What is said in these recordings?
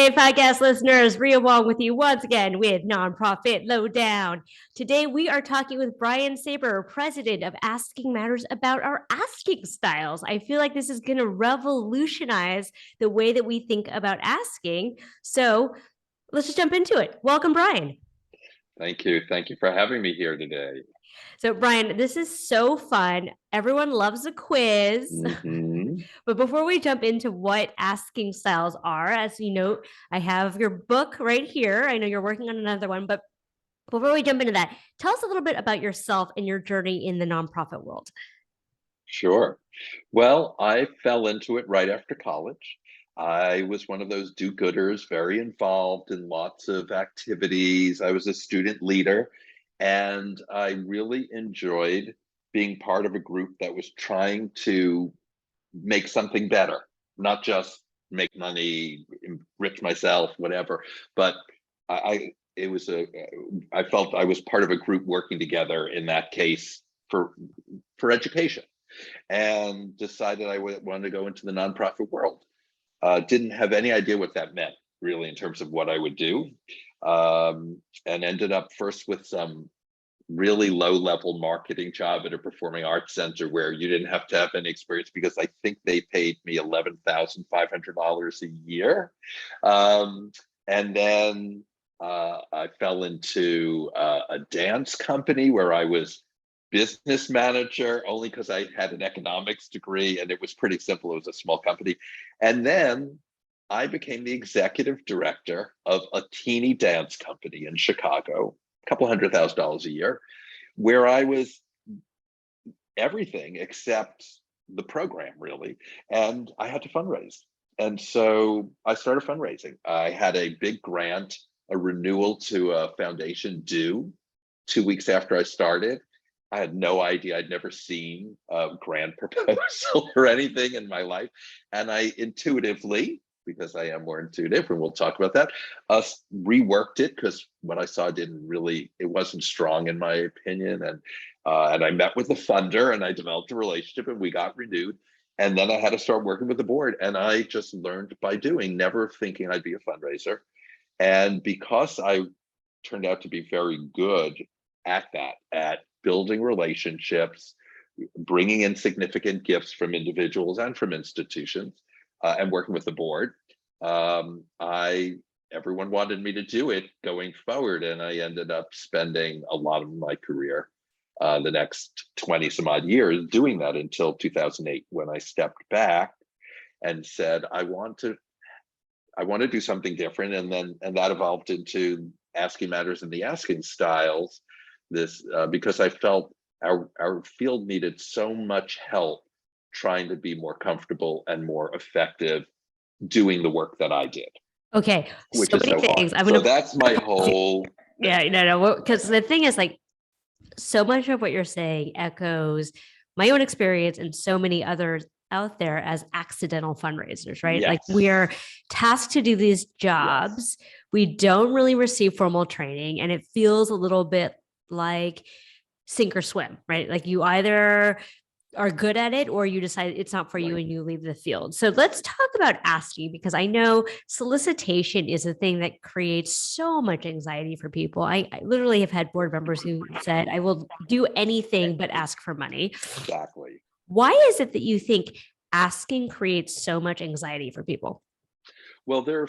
Hey, podcast listeners, Ria Wong with you once again with Nonprofit Lowdown. Today, we are talking with Brian Saber, president of Asking Matters, about our asking styles. I feel like this is going to revolutionize the way that we think about asking. So let's just jump into it. Welcome, Brian. Thank you. Thank you for having me here today. So, Brian, this is so fun. Everyone loves a quiz. Mhm. But before we jump into what asking styles are, as you know, I have your book right here. I know you're working on another one, but before we jump into that, tell us a little bit about yourself and your journey in the nonprofit world. Sure. Well, I fell into it right after college. I was one of those do-gooders, very involved in lots of activities. I was a student leader, and I really enjoyed being part of a group that was trying to make something better, not just make money, enrich myself, whatever. But I it was a I felt I was part of a group working together in that case for education, and decided I wanted to go into the nonprofit world. Didn't have any idea what that meant really in terms of what I would do, and ended up first with some really low level marketing job at a performing arts center where you didn't have to have any experience because I think they paid me $11,500 a year. And then I fell into a dance company where I was business manager only because I had an economics degree and it was pretty simple. It was a small company. And then I became the executive director of a teeny dance company in Chicago, a couple $100,000 a year, where I was everything except the program, really. And I had to fundraise. And so I started fundraising. I had a big grant, a renewal to a foundation due 2 weeks after I started. I had no idea. I'd never seen a grant proposal or anything in my life. And I intuitively, because I am more intuitive, and we'll talk about that, reworked it because what I saw it wasn't strong in my opinion. And I met with the funder and I developed a relationship and we got renewed. And then I had to start working with the board. And I just learned by doing, never thinking I'd be a fundraiser. And because I turned out to be very good at that, at building relationships, bringing in significant gifts from individuals and from institutions, and working with the board, everyone wanted me to do it going forward, and I ended up spending a lot of my career, the next 20 some odd years, doing that until 2008, when I stepped back and said, I want to do something different, and that evolved into Asking Matters and the Asking Styles. Because I felt our field needed so much help trying to be more comfortable and more effective doing the work that I did. Okay, which so is many so things. hard. So that's my whole. Yeah, no, because the thing is, like, so much of what you're saying echoes my own experience and so many others out there as accidental fundraisers, right? Yes. Like, we are tasked to do these jobs. Yes. We don't really receive formal training, and it feels a little bit like sink or swim, right? Like, you either are good at it or you decide it's not for you and you leave the field. So let's talk about asking, because I know solicitation is a thing that creates so much anxiety for people. I literally have had board members who said, I will do anything but ask for money. Exactly. Why is it that you think asking creates so much anxiety for people? Well, there are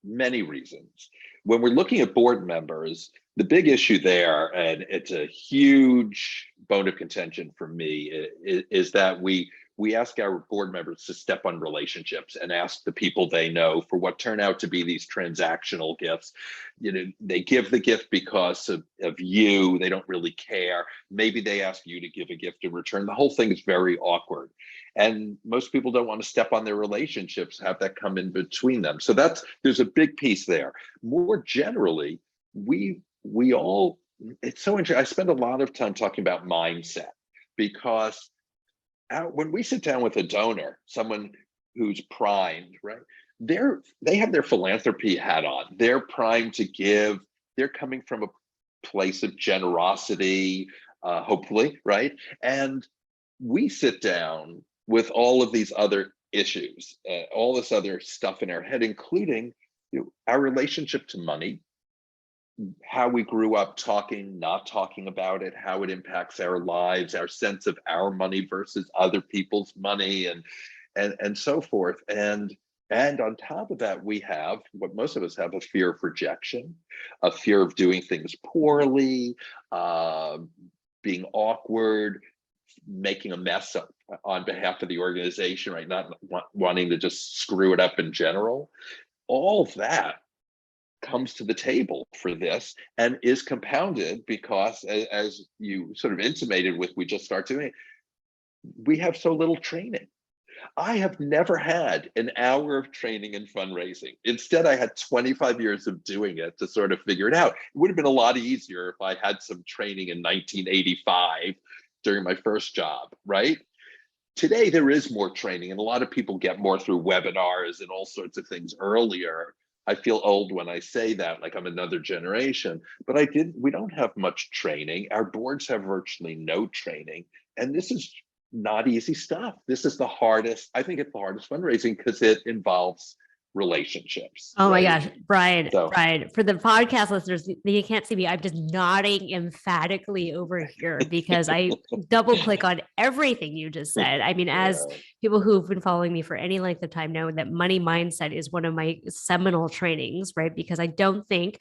many reasons. When we're looking at board members, the big issue there, and it's a huge bone of contention for me, is that we ask our board members to step on relationships and ask the people they know for what turn out to be these transactional gifts. They give the gift because of you. They don't really care. Maybe they ask you to give a gift in return. The whole thing is very awkward. And most people don't want to step on their relationships, have that come in between them. So there's a big piece there. More generally, we all, it's so interesting. I spend a lot of time talking about mindset, because when we sit down with a donor, someone who's primed, right? They have their philanthropy hat on. They're primed to give. They're coming from a place of generosity, hopefully, right? And we sit down with all of these other issues, all this other stuff in our head, including our relationship to money, how we grew up talking, not talking about it, how it impacts our lives, our sense of our money versus other people's money, and so forth. And on top of that, we have what most of us have: a fear of rejection, a fear of doing things poorly, uh, being awkward, making a mess up on behalf of the organization, right? Not wanting to just screw it up in general. All that comes to the table for this and is compounded because, as you sort of intimated with, we just start doing it, we have so little training. I have never had an hour of training in fundraising. Instead, I had 25 years of doing it to sort of figure it out. It would have been a lot easier if I had some training in 1985 during my first job, right? Today, there is more training, and a lot of people get more through webinars and all sorts of things earlier. I feel old when I say that, like I'm another generation, but we don't have much training. Our boards have virtually no training. And this is not easy stuff. This is the hardest, I think it's the hardest fundraising because it involves relationships. Oh my Right? gosh, Brian, So, Brian, for the podcast listeners, you can't see me. I'm just nodding emphatically over here because I double click on everything you just said. I mean, as yeah, people who've been following me for any length of time know that money mindset is one of my seminal trainings, right? Because I don't think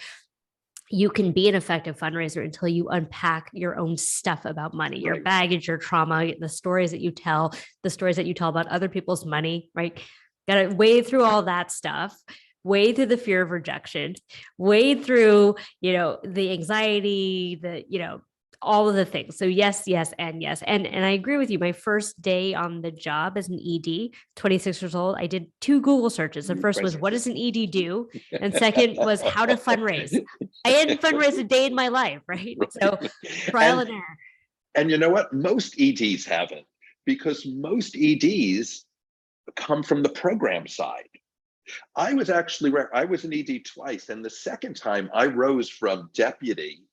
you can be an effective fundraiser until you unpack your own stuff about money, your right, baggage, your trauma, the stories that you tell, the stories that you tell about other people's money, right? Got to wade through all that stuff, wade through the fear of rejection, wade through, the anxiety, all of the things. So yes, yes, and yes. And I agree with you. My first day on the job as an ED, 26 years old, I did two Google searches. The first was, what does an ED do? And second was how to fundraise. I hadn't fundraised a day in my life, right? So trial and error. and you know what? Most EDs haven't, because most EDs come from the program side. I was an ED twice, and the second time I rose from deputy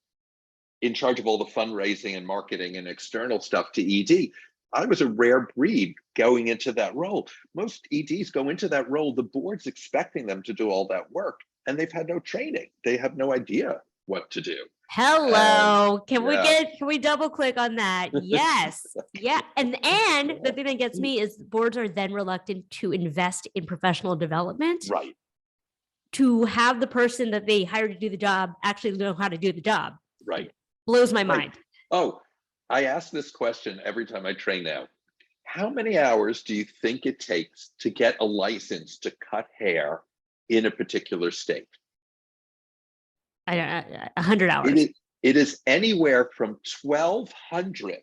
in charge of all the fundraising and marketing and external stuff to ED. I was a rare breed going into that role. Most EDs go into that role, the board's expecting them to do all that work, and they've had no training. They have no idea what to do. Hello. Yeah. Can we double click on that? Yes. Yeah. And the thing that gets me is boards are then reluctant to invest in professional development Right. to have the person that they hired to do the job actually know how to do the job. Right. Blows my Right. mind. Oh, I ask this question every time I train now. How many hours do you think it takes to get a license to cut hair in a particular state? I don't 100 It hours. is, it is anywhere from 1,200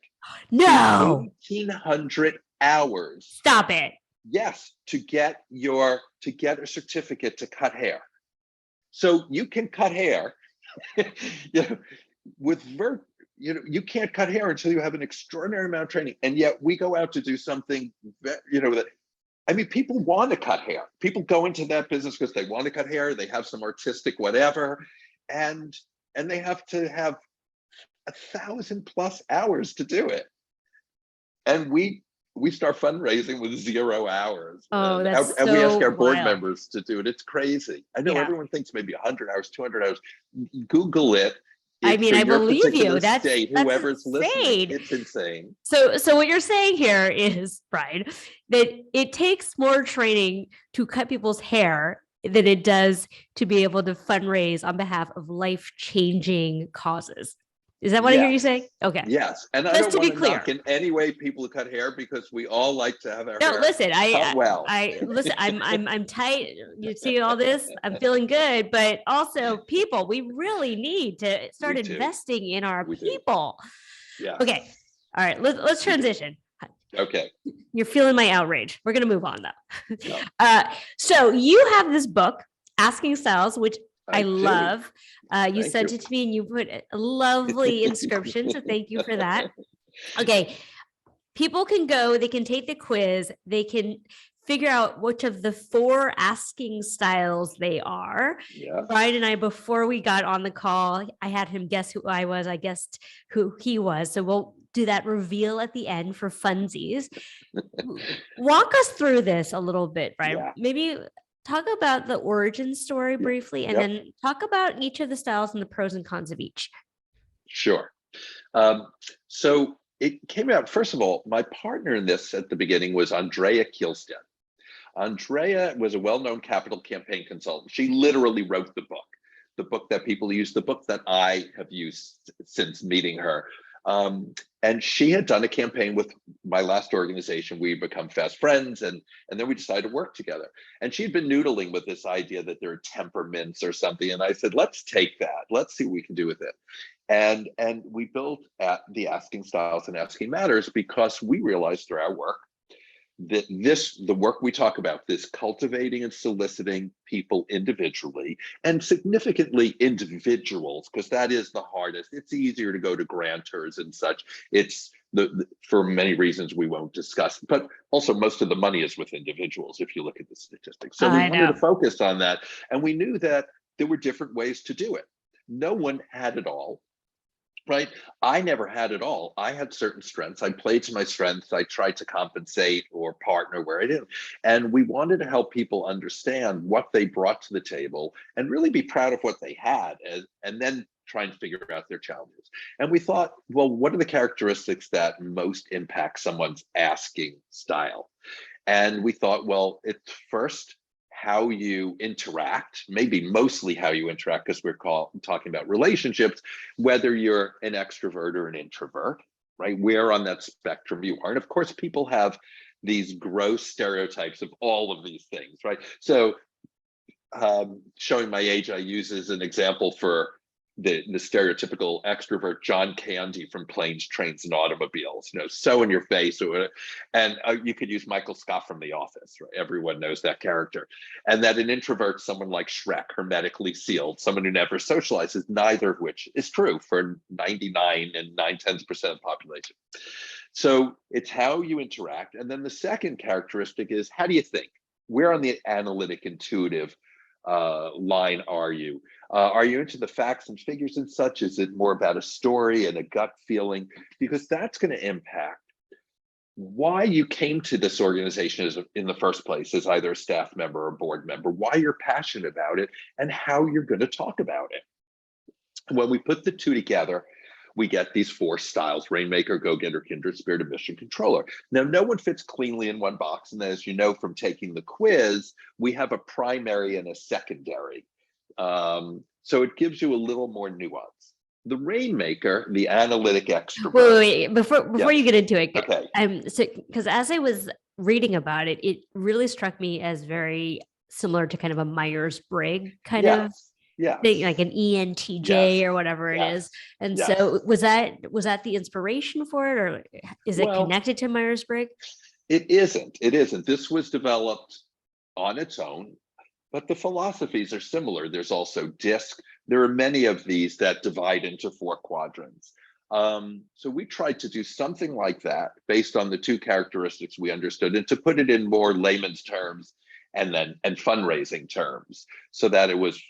No. to 1,800 hours. Stop it. Yes, to get a certificate to cut hair. So you can cut hair, with you can't cut hair until you have an extraordinary amount of training. And yet we go out to do something that, I mean, people want to cut hair. People go into that business because they want to cut hair. They have some artistic whatever, and they have to have 1,000+ hours to do it. And we start fundraising with 0 hours. Oh, that's and we ask so our board wild. members to do it. It's crazy. I know Yeah. everyone thinks maybe 100 hours, 200 hours. Google it. I mean, For I your believe particular you. That's state, that's whoever's listening, insane. it's insane. So what you're saying here is, Brian, that it takes more training to cut people's hair than it does to be able to fundraise on behalf of life-changing causes. Is that what I hear you Yes. saying? Okay. Yes. And I Just don't to be want to clear. knock in any way people who cut hair, because we all like to have our No, hair listen, cut well. I listen, I'm tight. You see all this? I'm feeling good, but also people, we really need to start We do. investing in our We do. people. Yeah. Okay. All right, let's We do. transition. Okay. You're feeling my outrage. We're going to move on though. No. So you have this book, Asking Styles, which I do. love. You Thank sent you. it to me and you put a lovely inscription. So thank you for that. Okay. People can go, they can take the quiz, they can figure out which of the 4 asking styles they are. Yeah. Brian and I, before we got on the call, I had him guess who I was. I guessed who he was. So we'll do that reveal at the end for funsies. Walk us through this a little bit, Brian. Yeah. Maybe talk about the origin story Yeah. briefly, and Yep. then talk about each of the styles and the pros and cons of each. Sure. Um, so it came out, first of all, my partner in this at the beginning was Andrea Kielstedt. Andrea was a well-known capital campaign consultant. She literally wrote the book that people use, the book that I have used since meeting her. And she had done a campaign with my last organization. We become fast friends, and then we decided to work together. And she'd been noodling with this idea that there are temperaments or something. And I said, let's take that. Let's see what we can do with it. And we built at the Asking Styles and Asking Matters because we realized through our work that the work we talk about, this cultivating and soliciting people individually, and significantly individuals, because that is the hardest. It's easier to go to grantors and such. It's for many reasons we won't discuss, but also most of the money is with individuals if you look at the statistics. So we I wanted know. to focus on that, and we knew that there were different ways to do it. No one had it all. Right. I never had it all. I had certain strengths. I played to my strengths. I tried to compensate or partner where I didn't. And we wanted to help people understand what they brought to the table and really be proud of what they had, and then try and figure out their challenges. And we thought, well, what are the characteristics that most impact someone's asking style? And we thought, well, it's first how you interact, maybe mostly how you interact, because we're talking about relationships, whether you're an extrovert or an introvert, right? Where on that spectrum you are. And of course, people have these gross stereotypes of all of these things, right? So showing my age, I use as an example for the stereotypical extrovert John Candy from Planes, Trains, and Automobiles, so in your face. And you could use Michael Scott from The Office, right? Everyone knows that character. And that an introvert, someone like Shrek, hermetically sealed, someone who never socializes, neither of which is true for 99 and 9/10% of the population. So it's how you interact. And then the second characteristic is, how do you think? Where on the analytic intuitive line are you? Are you into the facts and figures and such? Is it more about a story and a gut feeling? Because that's going to impact why you came to this organization in the first place as either a staff member or a board member, why you're passionate about it, and how you're going to talk about it. When we put the two together, we get these four styles: Rainmaker, Go-Getter, Kindred Spirit, and Mission Controller. Now, no one fits cleanly in one box. And as you know from taking the quiz, we have a primary and a secondary. So it gives you a little more nuance. The Rainmaker, the analytic extrovert. Wait. Before you get into it, okay. So because as I was reading about it, it really struck me as very similar to kind of a Myers-Briggs kind of thing, like an ENTJ or whatever it is. And so was that the inspiration for it, or is it connected to Myers-Briggs? It isn't. This was developed on its own, but the philosophies are similar. There's also DISC. There are many of these that divide into four quadrants. So we tried to do something like that based on the two characteristics we understood, and to put it in more layman's terms and fundraising terms, so that it was,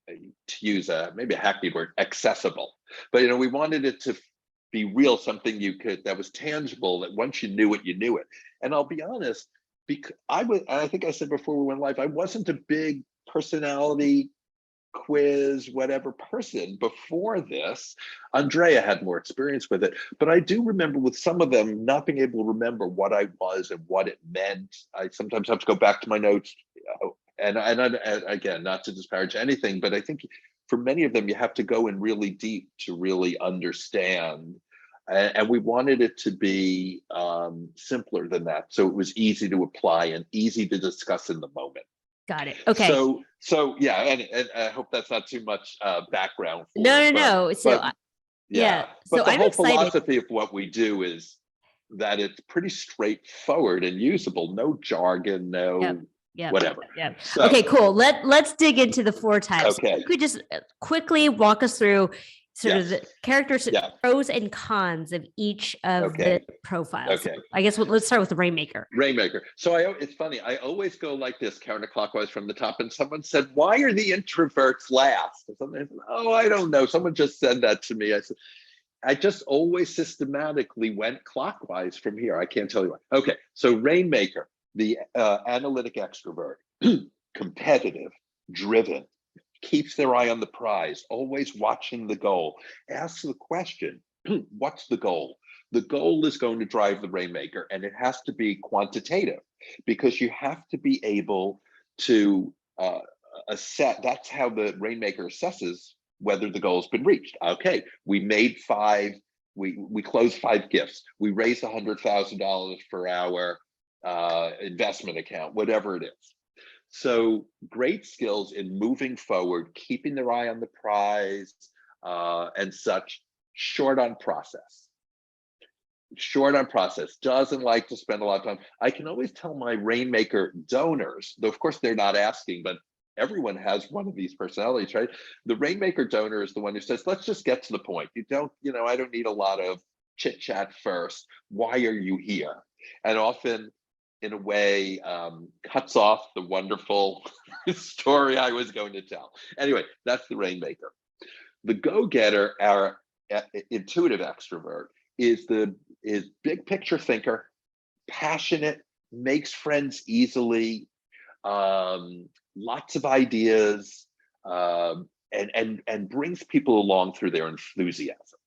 to use maybe a hackneyed word, accessible. But we wanted it to be real, something that was tangible, that once you knew it, you knew it. And I'll be honest, because I think I said before we went live, I wasn't a big personality quiz, whatever person before this. Andrea had more experience with it, but I do remember with some of them not being able to remember what I was and what it meant. I sometimes have to go back to my notes, and again, not to disparage anything, but I think for many of them, you have to go in really deep to really understand. And we wanted it to be simpler than that, so it was easy to apply and easy to discuss in the moment. Got it. Okay. So yeah, and I hope that's not too much background for No. So yeah. But So the I'm whole excited. philosophy of what we do is that it's pretty straightforward and usable. No jargon, no whatever. Yeah. So, okay, cool. Let's dig into the four types. Okay. You could just quickly walk us through sort of the characters, pros and cons of each of the profiles. Okay. I guess let's start with the Rainmaker. So it's funny. I always go like this, counterclockwise from the top. And someone said, "Why are the introverts last?" Oh, I don't know. Someone just said that to me. I said, I just always systematically went clockwise from here. I can't tell you why. Okay. So Rainmaker, the analytic extrovert, competitive, driven, keeps their eye on the prize, always watching the goal, asks the question, what's the goal? The goal is going to drive the rainmaker, and it has to be quantitative, because you have to be able to assess. That's how the rainmaker assesses whether the goal has been reached. Okay, we made five, we closed 5 gifts. We raised $100,000 for our investment account, whatever it is. So great skills in moving forward, keeping their eye on the prize, and such. Short on process. Short on process, doesn't like to spend a lot of time. I can always tell my rainmaker donors, though of course they're not asking, but everyone has one of these personalities, right? The rainmaker donor is the one who says, let's just get to the point. You don't, I don't need a lot of chit chat first. Why are you here? And often, in a way, cuts off the wonderful story I was going to tell. Anyway, that's the rainmaker. The go-getter, our intuitive extrovert, is big picture thinker, passionate, makes friends easily, lots of ideas, and brings people along through their enthusiasm,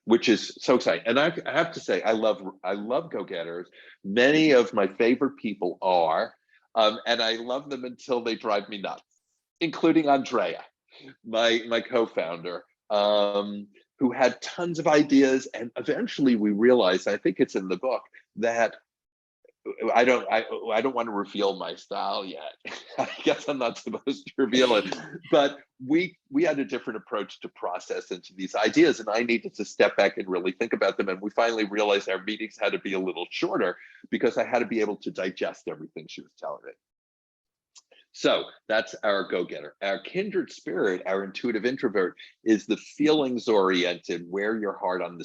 which is so exciting. And I have to say, I love go-getters. Many of my favorite people are, and I love them until they drive me nuts, including Andrea, my co-founder, who had tons of ideas. And eventually we realized, I think it's in the book, that I don't want to reveal my style yet. I guess I'm not supposed to reveal it, but we had a different approach to process into these ideas, and I needed to step back and really think about them. And we finally realized our meetings had to be a little shorter, because I had to be able to digest everything she was telling me. So that's our go-getter. Our kindred spirit, our intuitive introvert, is the feelings-oriented, wear your heart on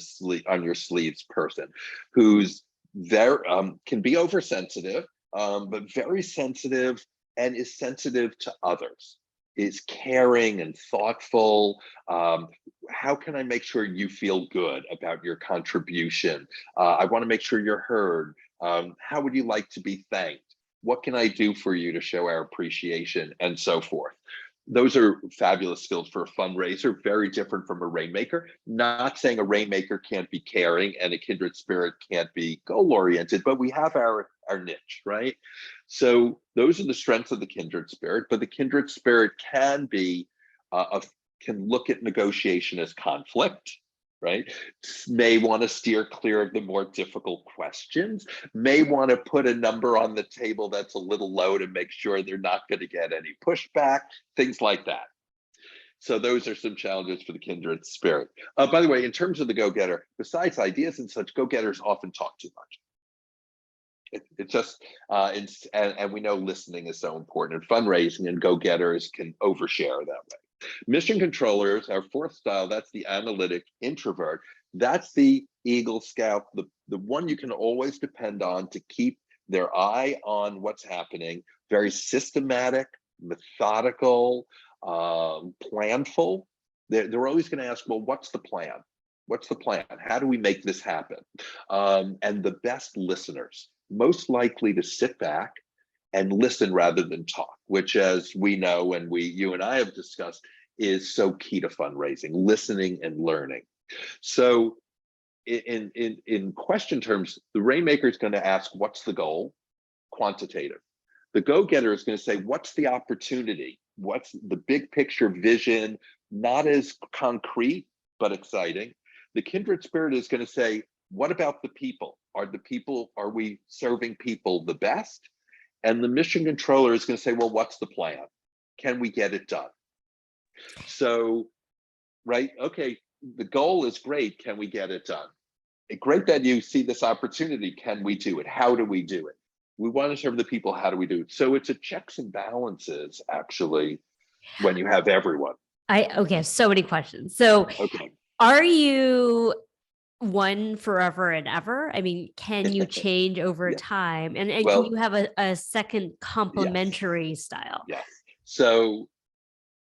your sleeves person, who's there, can be oversensitive, but very sensitive, and is sensitive to others, is caring and thoughtful. How can I make sure you feel good about your contribution? I want to make sure you're heard. How would you like to be thanked? What can I do for you to show our appreciation, and so forth? Those are fabulous skills for a fundraiser, very different from a rainmaker. Not saying a rainmaker can't be caring and a kindred spirit can't be goal-oriented, but we have our niche, right? So those are the strengths of the kindred spirit, but the kindred spirit can be, can look at negotiation as conflict, right? May want to steer clear of the more difficult questions, may want to put a number on the table that's a little low to make sure they're not going to get any pushback, things like that. So those are some challenges for the kindred spirit. By the way, in terms of the go-getter, besides ideas and such, go-getters often talk too much. It just, and we know listening is so important in fundraising, and go-getters can overshare that way. Mission controllers, our fourth style, that's the analytic introvert. That's the Eagle Scout, the one you can always depend on to keep their eye on what's happening, very systematic, methodical, planful. They're always going to ask, well, what's the plan? What's the plan? How do we make this happen? And the best listeners, most likely to sit back and listen rather than talk, which, as we know, and you and I have discussed, is so key to fundraising, listening and learning. So in question terms, the rainmaker is going to ask, what's the goal? Quantitative. The go-getter is going to say, what's the opportunity? What's the big picture vision? Not as concrete, but exciting. The kindred spirit is going to say, what about the people? Are we serving people the best? And the mission controller is going to say, well, what's the plan? Can we get it done? So, right, okay, the goal is great. Can we get it done? Great that you see this opportunity. Can we do it? How do we do it? We want to serve the people. How do we do it? So it's a checks and balances, actually, when you have everyone. Okay, so many questions. So Okay. Are you one forever and ever? I mean, can you change over Yeah. time? And Well, can you have a second complementary style? yes. So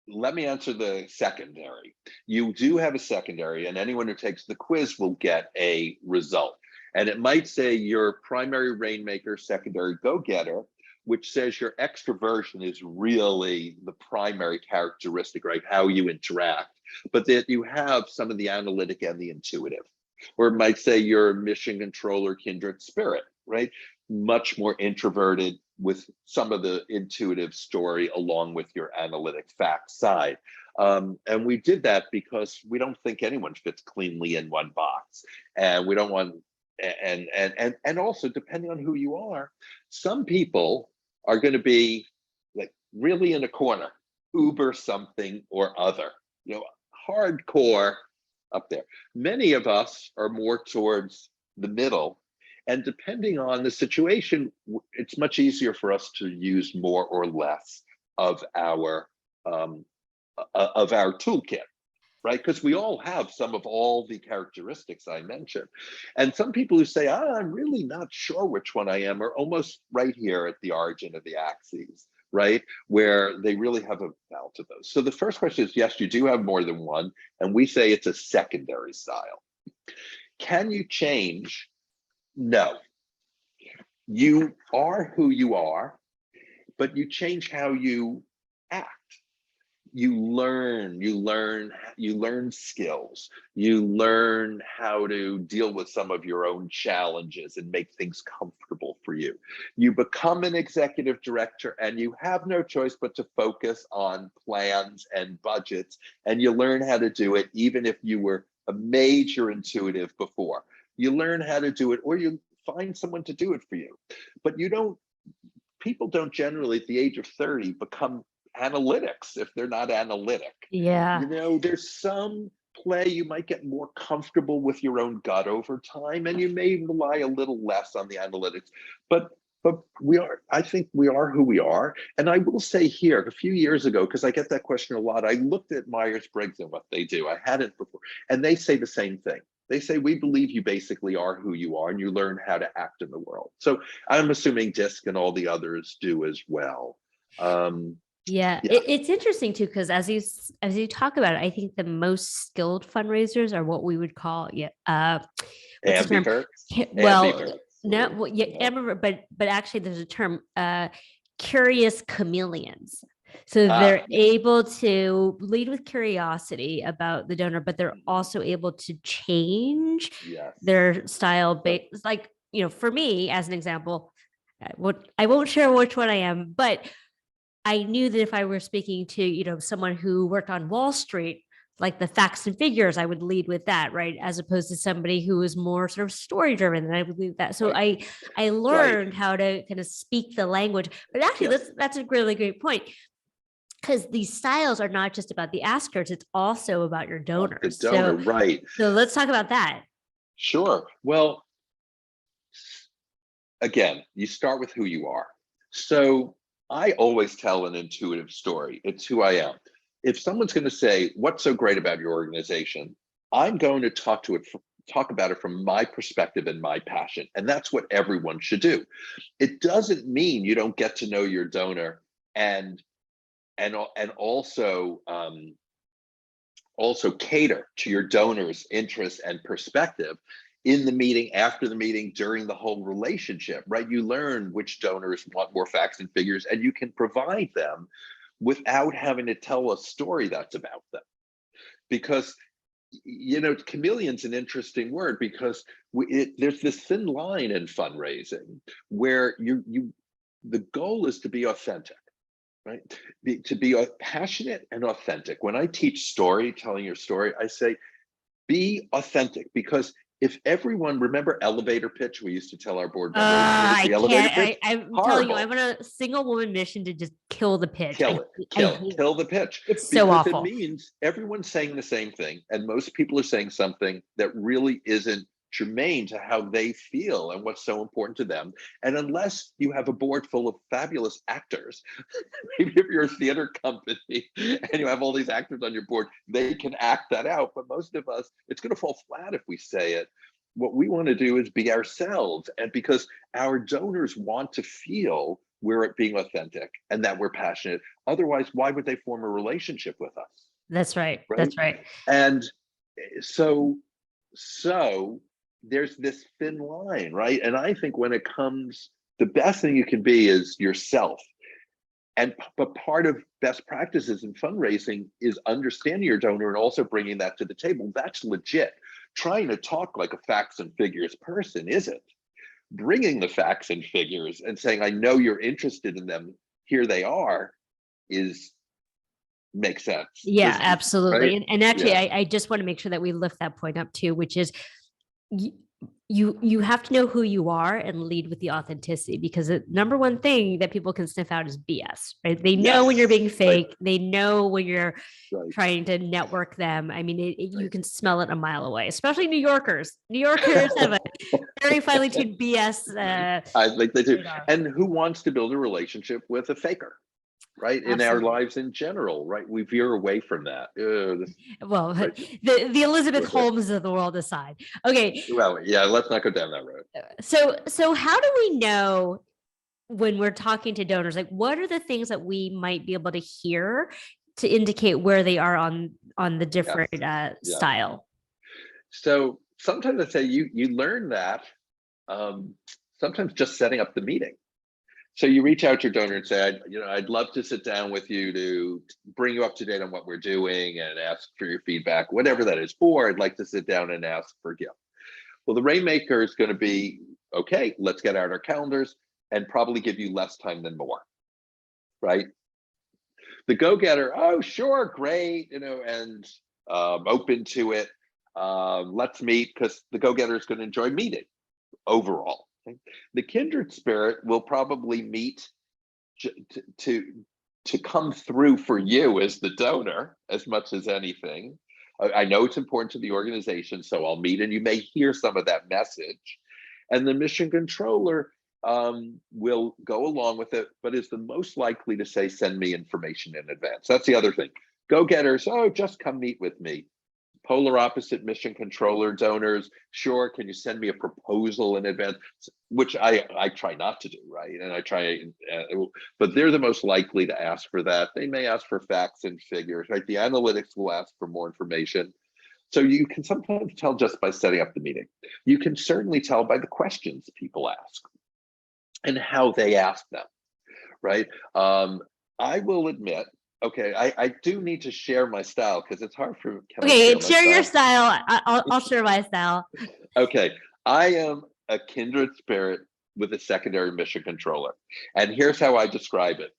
let me answer the secondary. You do have a secondary, and anyone who takes the quiz will get a result. And it might say your primary rainmaker, secondary go-getter, which says your extroversion is really the primary characteristic, right? How you interact, but that you have some of the analytic and the intuitive. Or it might say you're a mission controller, kindred spirit, right? Much more introverted with some of the intuitive story along with your analytic fact side. And we did that because we don't think anyone fits cleanly in one box. And we don't want, and also depending on who you are, some people are going to be like really in a corner, uber something or other, hardcore up there. Many of us are more towards the middle, and depending on the situation, it's much easier for us to use more or less of our toolkit, right? Because we all have some of all the characteristics I mentioned. And some people who say, I'm really not sure which one I am, are almost right here at the origin of the axes, right? Where they really have a balance of those. So the first question is, yes, you do have more than one, and we say it's a secondary style. Can you change? No. You are who you are, but you change how you act. You learn skills. You learn how to deal with some of your own challenges and make things comfortable for you. You become an executive director and you have no choice but to focus on plans and budgets, and you learn how to do it even if you were a major intuitive before. You learn how to do it, or you find someone to do it for you. But people don't generally at the age of 30 become analytics if they're not analytic. Yeah. There's some play you might get more comfortable with your own gut over time, and you may rely a little less on the analytics. But I think we are who we are. And I will say here, a few years ago, because I get that question a lot, I looked at Myers-Briggs and what they do. I hadn't before, and they say the same thing. They say, we believe you basically are who you are and you learn how to act in the world. So I'm assuming DISC and all the others do as well. Yeah, Yeah. it's interesting too, because as you talk about it, I think the most skilled fundraisers are what we would call, what's the term? Ambiverts. Well, no, Or, well, yeah, but actually there's a term, curious chameleons. So they're yes. able to lead with curiosity about the donor, but they're also able to change Yes. their style based, like, for me, as an example, I won't share which one I am, but I knew that if I were speaking to, someone who worked on Wall Street, like the facts and figures, I would lead with that, right? As opposed to somebody who was more sort of story driven, then I would lead with that. So Right. I learned how to kind of speak the language. But actually, Yes. that's a really great point, because these styles are not just about the askers; it's also about your The donors. donor, right. So let's talk about that. Sure. Well, again, you start with who you are. So I always tell an intuitive story. It's who I am. If someone's going to say, what's so great about your organization? I'm going to talk about it from my perspective and my passion. And that's what everyone should do. It doesn't mean you don't get to know your donor and also cater to your donor's interest and perspective in the meeting, after the meeting, during the whole relationship, right? You learn which donors want more facts and figures, and you can provide them without having to tell a story that's about them. Because, chameleon's an interesting word, because there's this thin line in fundraising where the goal is to be authentic. Right? To be passionate and authentic. When I teach telling your story, I say, be authentic, because if everyone, remember elevator pitch, we used to tell our board members, here's the elevator pitch. I'm telling you, Horrible. I'm on a single woman mission to just kill the pitch. Kill the pitch. It's so because awful. It means everyone's saying the same thing, and most people are saying something that really isn't germane to how they feel and what's so important to them. And unless you have a board full of fabulous actors, maybe if you're a theater company and you have all these actors on your board, they can act that out. But most of us, it's going to fall flat if we say it. What we want to do is be ourselves, and because our donors want to feel we're being authentic and that we're passionate. Otherwise, why would they form a relationship with us? That's right. That's right. And so there's this thin line, right? And I think when it comes the best thing you can be is yourself. But part of best practices in fundraising is understanding your donor and also bringing that to the table. That's legit. Trying to talk like a facts and figures person isn't. Bringing the facts and figures and saying, I know you're interested in them, here they are, is makes sense. Yeah, absolutely. Right? And actually, Yeah. I just want to make sure that we lift that point up too, which is you have to know who you are and lead with the authenticity, because the number one thing that people can sniff out is BS, right? They know when you're Yes. being fake. They know when you're Right. trying to network them. I mean, you Right. can smell it a mile away, especially New Yorkers. New Yorkers have a very finely tuned BS I like they do. radar. And who wants to build a relationship with a faker? Right, in our Absolutely. lives in general, right? We veer away from that. Well, Right. the Elizabeth Okay. Holmes of the world aside. Okay. Well, yeah, let's not go down that road. So how do we know when we're talking to donors, like what are the things that we might be able to hear to indicate where they are on the Yes. different Yeah. style? So sometimes I say you learn that sometimes just setting up the meeting. So you reach out to your donor and say, I'd love to sit down with you to bring you up to date on what we're doing and ask for your feedback, whatever that is. Or I'd like to sit down and ask for a gift. Well, the Rainmaker is going to be, okay, let's get out our calendars and probably give you less time than more, right? The Go-Getter, oh, sure, great, and open to it. Let's meet, because the Go-Getter is going to enjoy meeting overall. The Kindred Spirit will probably meet to come through for you as the donor as much as anything. I know it's important to the organization, so I'll meet, and you may hear some of that message. And the mission controller will go along with it, but is the most likely to say, send me information in advance. That's the other thing. Go-getters, oh, just come meet with me. Polar opposite mission controller donors, sure, can you send me a proposal in advance? Which I try not to do, right? And I try, but they're the most likely to ask for that. They may ask for facts and figures, right? The analytics will ask for more information. So you can sometimes tell just by setting up the meeting. You can certainly tell by the questions people ask and how they ask them, right? I will admit, okay, I do need to share my style because it's hard for, can I Okay, share my share your style? style. I'll share my style. Okay, I am a kindred spirit with a secondary mission controller. And here's how I describe it.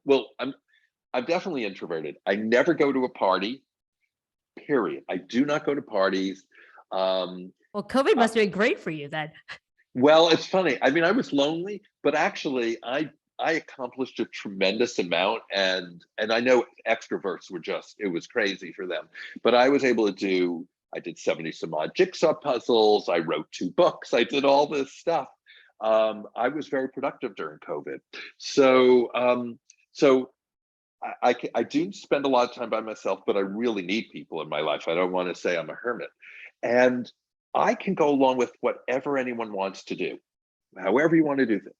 Well, I'm definitely introverted. I never go to a party, period. I do not go to parties. Well, COVID must have been great for you then. Well, it's funny. I mean, I was lonely, but actually I accomplished a tremendous amount, and I know extroverts were just, it was crazy for them. But I was able to I did 70 some odd jigsaw puzzles, I wrote 2 books, I did all this stuff. I was very productive during COVID. So so I do spend a lot of time by myself, but I really need people in my life. I don't want to say I'm a hermit. And I can go along with whatever anyone wants to do, however you want to do things.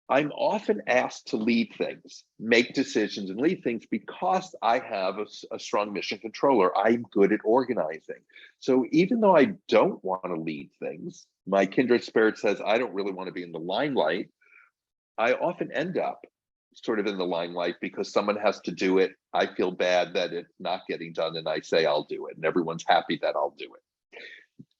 I'm often asked to lead things, make decisions and lead things because I have a strong mission controller. I'm good at organizing. So even though I don't want to lead things, my kindred spirit says I don't really want to be in the limelight. I often end up sort of in the limelight because someone has to do it. I feel bad that it's not getting done and I say I'll do it and everyone's happy that I'll do it.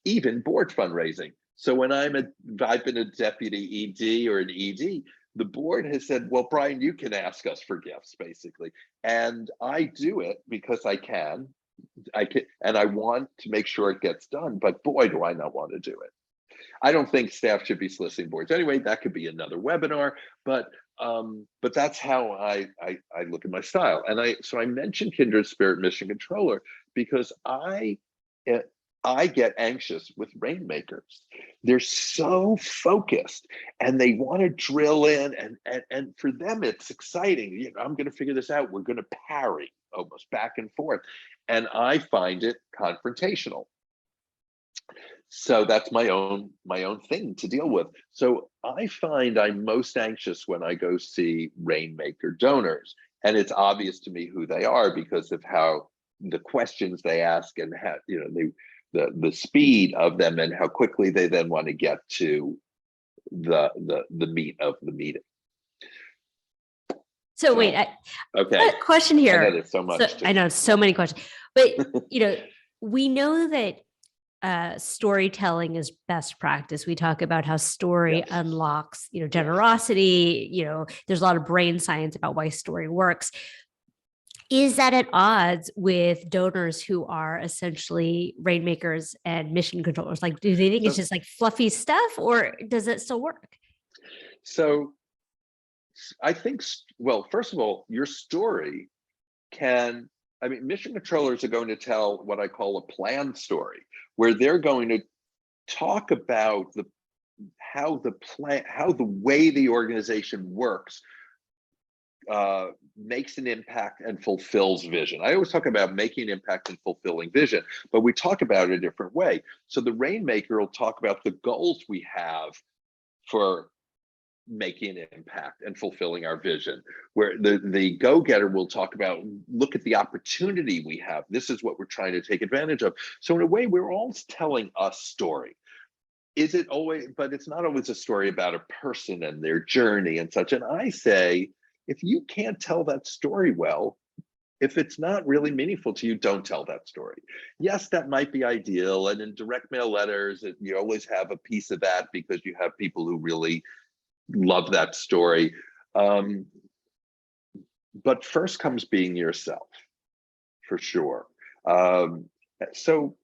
Even board fundraising. So when I've been a deputy ED or an ED, the board has said, well, Brian, you can ask us for gifts, basically. And I do it because I can, and I want to make sure it gets done, but boy, do I not want to do it. I don't think staff should be soliciting boards. Anyway, that could be another webinar, but that's how I look at my style. And so I mentioned Kindred Spirit Mission Controller because I get anxious with rainmakers. They're so focused and they want to drill in, and for them it's exciting. I'm going to figure this out. We're going to parry almost back and forth, and I find it confrontational. So that's my own thing to deal with. So I find I'm most anxious when I go see rainmaker donors, and it's obvious to me who they are because of how the questions they ask and how the speed of them and how quickly they then want to get to the meat of the meeting. So So, wait, okay, a question I know here. there's so So much I to. know so many questions, but we know that storytelling is best practice. We talk about how story Yes, unlocks, yes. generosity. There's a lot of brain science about why story works. Is that at odds with donors who are essentially rainmakers and mission controllers? Like, do they think it's So, just like fluffy stuff, or does it still work? so I think, well, first of all, your story can, I mean, mission controllers are going to tell what I call a planned story, where they're going to talk about how the way the organization works makes an impact and fulfills vision. I always talk about making impact and fulfilling vision, but we talk about it a different way. So the rainmaker will talk about the goals we have for making an impact and fulfilling our vision, where the go-getter will talk about, look at the opportunity we have, this is what we're trying to take advantage of. So in a way, we're all telling a story. Is it always, but it's not always a story about a person and their journey and such. And I say, if you can't tell that story well, if it's not really meaningful to you, don't tell that story. Yes, that might be ideal, and in direct mail letters you always have a piece of that because you have people who really love that story. But first comes being yourself, for sure. So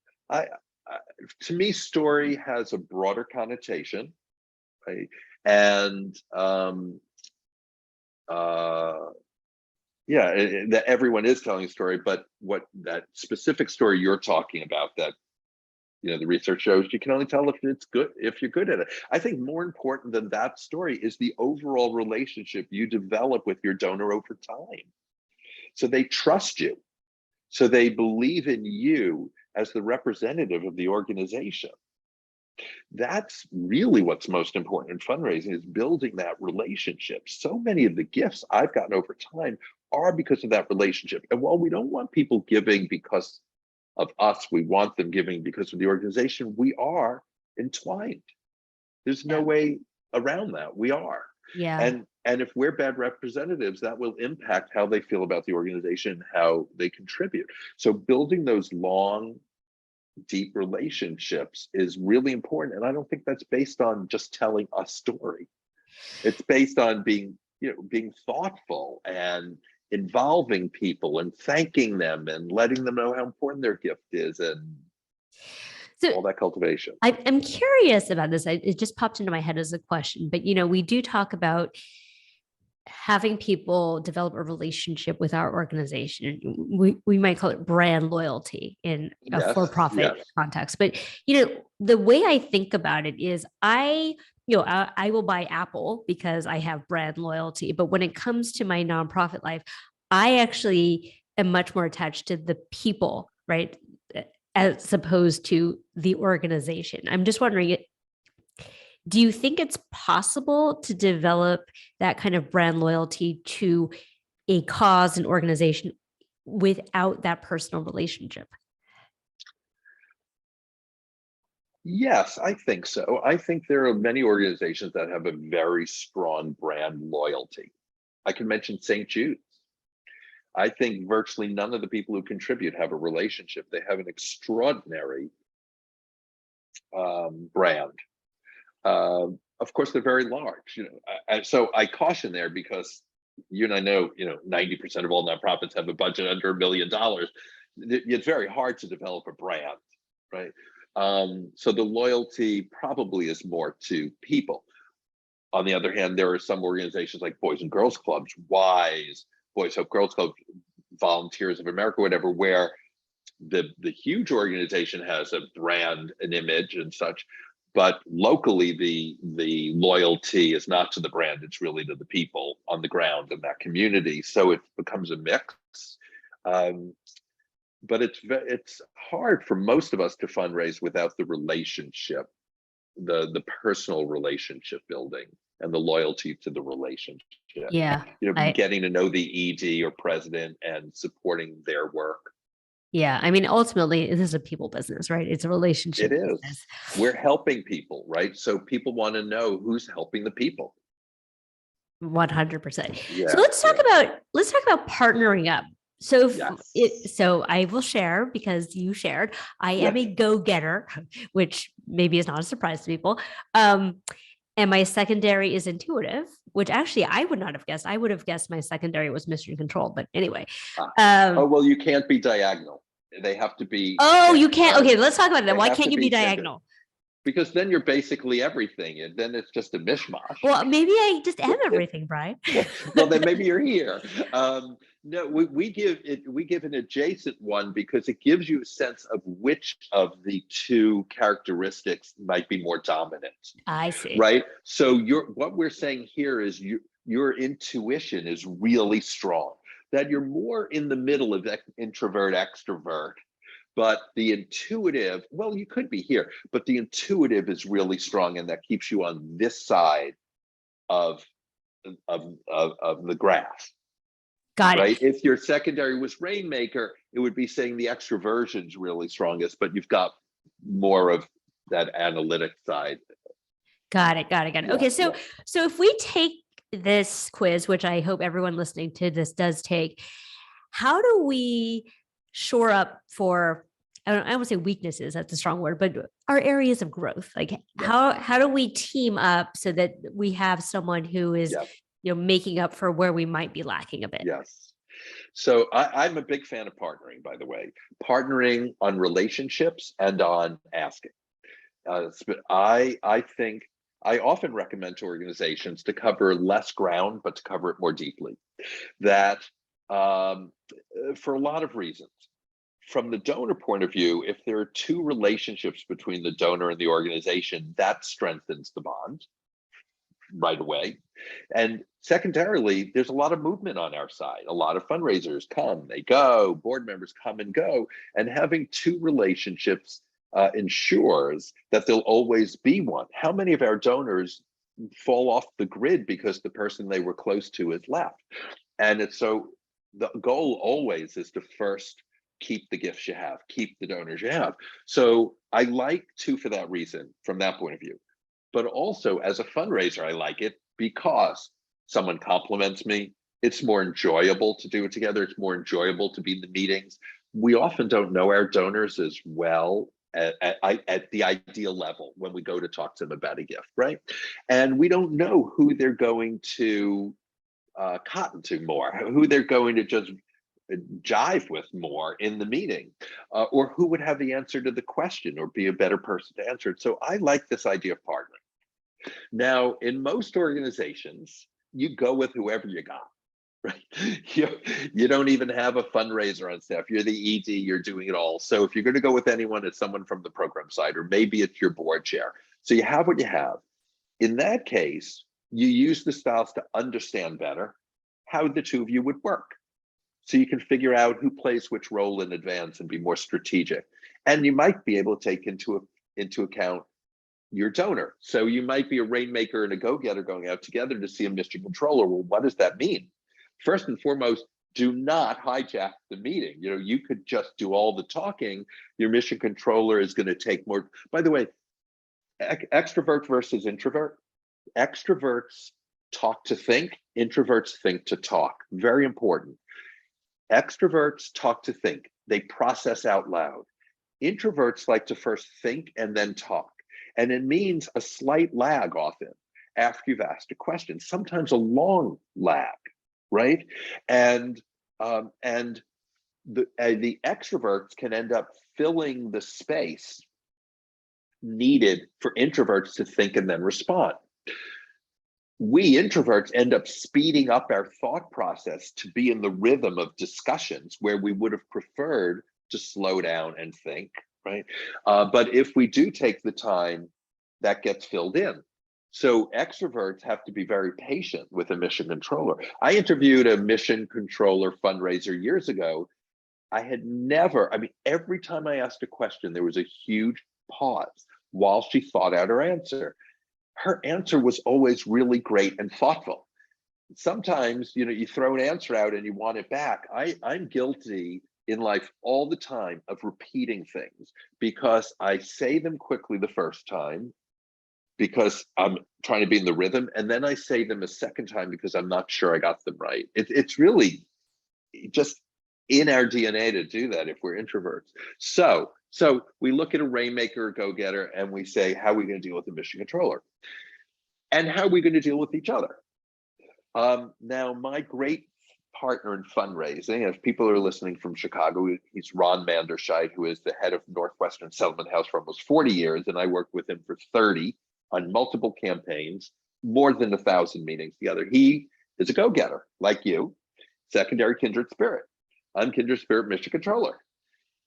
to me, story has a broader connotation, right? And yeah, that everyone is telling a story, but what that specific story you're talking about, that the research shows you can only tell if it's good, if you're good at it. I think more important than that story is the overall relationship you develop with your donor over time. So they trust you. So they believe in you as the representative of the organization. That's really what's most important in fundraising, is building that relationship. So many of the gifts I've gotten over time are because of that relationship. And while we don't want people giving because of us, we want them giving because of the organization. We are entwined. There's no Yeah. way around that. We are. Yeah. And if we're bad representatives, that will impact how they feel about the organization, how they contribute. So building those long, deep relationships is really important. And I don't think that's based on just telling a story. It's based on being thoughtful and involving people and thanking them and letting them know how important their gift is, and So all that cultivation. I'm curious about this. It just popped into my head as a question, but we do talk about having people develop a relationship with our organization. We might call it brand loyalty in a Yes, for-profit yes. context. But the way I think about it is I will buy Apple because I have brand loyalty. But when it comes to my nonprofit life, I actually am much more attached to the people, right? As opposed to the organization. I'm just wondering, do you think it's possible to develop that kind of brand loyalty to a cause and organization without that personal relationship? Yes, I think so. I think there are many organizations that have a very strong brand loyalty. I can mention St. Jude's. I think virtually none of the people who contribute have a relationship. They have an extraordinary brand. Of course, they're very large. So I caution there, because you and I know, 90% of all nonprofits have a budget under $1 million. It's very hard to develop a brand, right? So the loyalty probably is more to people. On the other hand, there are some organizations like Boys and Girls Clubs, WISE, Boys Hope Girls Club, Volunteers of America, whatever, where the huge organization has a brand, an image, and such, but locally the loyalty is not to the brand; it's really to the people on the ground in that community. So it becomes a mix. But it's hard for most of us to fundraise without the relationship, the personal relationship building, and the loyalty to the relationship. Yeah, Getting to know the ED or president and supporting their work. Yeah. I mean, ultimately, this is a people business, right? It's a It relationship is. business. We're helping people, right? So people want to know who's helping the people. 100%. So Yeah, yeah, let's talk about partnering up. So yes, so I will share because you shared. I am yes. a go-getter, which maybe is not a surprise to people. Um, and my secondary is intuitive, which actually I would not have guessed. I would have guessed my secondary was mission control, but anyway. Ah. Oh, Um, well, you can't be diagonal. They have to be, oh, you can't. Okay, let's talk about that. they Why have can't to you be be gender, diagonal? because then you're basically everything, and then it's just a mishmash. Well, maybe I just am everything, Brian. Well, then maybe you're here. No, we give an adjacent one because it gives you a sense of which of the two characteristics might be more dominant, I see. right? So what we're saying here is your intuition is really strong. That you're more in the middle of introvert extrovert, but the intuitive, well, you could be here, but the intuitive is really strong, and that keeps you on this side of of the graph, Got it. right? If your secondary was rainmaker, it would be saying the extroversion's really strongest, but you've got more of that analytic side. Got it. Got it. Got it. Yeah, Okay. yeah, So if we take this quiz, which I hope everyone listening to this does take, how do we shore up for, I don't want to say weaknesses, that's a strong word, but our areas of growth? Like yeah, how do we team up so that we have someone who is, yeah, making up for where we might be lacking a bit? yes. So I'm a big fan of partnering, by the way, partnering on relationships and on asking. I think I often recommend to organizations to cover less ground, but to cover it more deeply. That um, for a lot of reasons. From the donor point of view, if there are two relationships between the donor and the organization, that strengthens the bond right away. And secondarily, there's a lot of movement on our side. A lot of fundraisers come, they go, board members come and go. And having two relationships ensures that there'll always be one. How many of our donors fall off the grid because the person they were close to has left? And it's so the goal always is to first keep the gifts you have, keep the donors you have. So I like two for that reason, from that point of view. But also as a fundraiser, I like it because someone compliments me. It's more enjoyable to do it together. It's more enjoyable to be in the meetings. We often don't know our donors as well at the ideal level when we go to talk to them about a gift, right? And we don't know who they're going to cotton to more, who they're going to just jive with more in the meeting, or who would have the answer to the question or be a better person to answer it. So I like this idea of partnering. Now, in most organizations, you go with whoever you got, right? You, you don't even have a fundraiser on staff. You're the ED, you're doing it all. So if you're going to go with anyone, it's someone from the program side, or maybe it's your board chair. So you have what you have. In that case, you use the styles to understand better how the two of you would work. So you can figure out who plays which role in advance and be more strategic. And you might be able to take into account your donor. So you might be a rainmaker and a go-getter going out together to see a mission controller. Well, what does that mean? First and foremost, do not hijack the meeting. You could just do all the talking. Your mission controller is going to take more. By the way, extrovert versus introvert. Extroverts talk to think, introverts think to talk. Very important. Extroverts talk to think, they process out loud. Introverts like to first think and then talk. And it means a slight lag often after you've asked a question, sometimes a long lag, right? And the extroverts can end up filling the space needed for introverts to think and then respond. We introverts end up speeding up our thought process to be in the rhythm of discussions where we would have preferred to slow down and think, right? But if we do take the time, that gets filled in. So extroverts have to be very patient with a mission controller. I interviewed a mission controller fundraiser years ago. I had never, I mean, every time I asked a question, there was a huge pause while she thought out her answer. Her answer was always really great and thoughtful. Sometimes, you throw an answer out and you want it back. I'm guilty in life all the time of repeating things because I say them quickly the first time because I'm trying to be in the rhythm, and then I say them a second time because I'm not sure I got them right. It's really just in our DNA to do that if we're introverts. So we look at a rainmaker, go-getter, and we say, how are we going to deal with the mission controller? And how are we going to deal with each other? Now, my great partner in fundraising, if people are listening from Chicago, he's Ron Manderscheid, who is the head of Northwestern Settlement House for almost 40 years, and I worked with him for 30 on multiple campaigns, more than 1,000 meetings together. He is a go-getter, like you, secondary kindred spirit. I'm kindred spirit mission controller.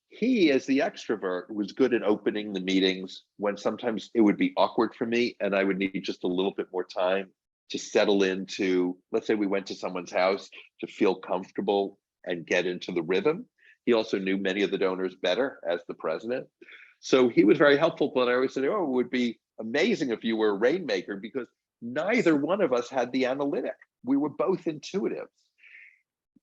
He, as the extrovert, was good at opening the meetings when sometimes it would be awkward for me and I would need just a little bit more time to settle into, let's say we went to someone's house to feel comfortable and get into the rhythm. He also knew many of the donors better as the president. So he was very helpful, but I always said, oh, it would be amazing if you were a rainmaker because neither one of us had the analytic. We were both intuitives.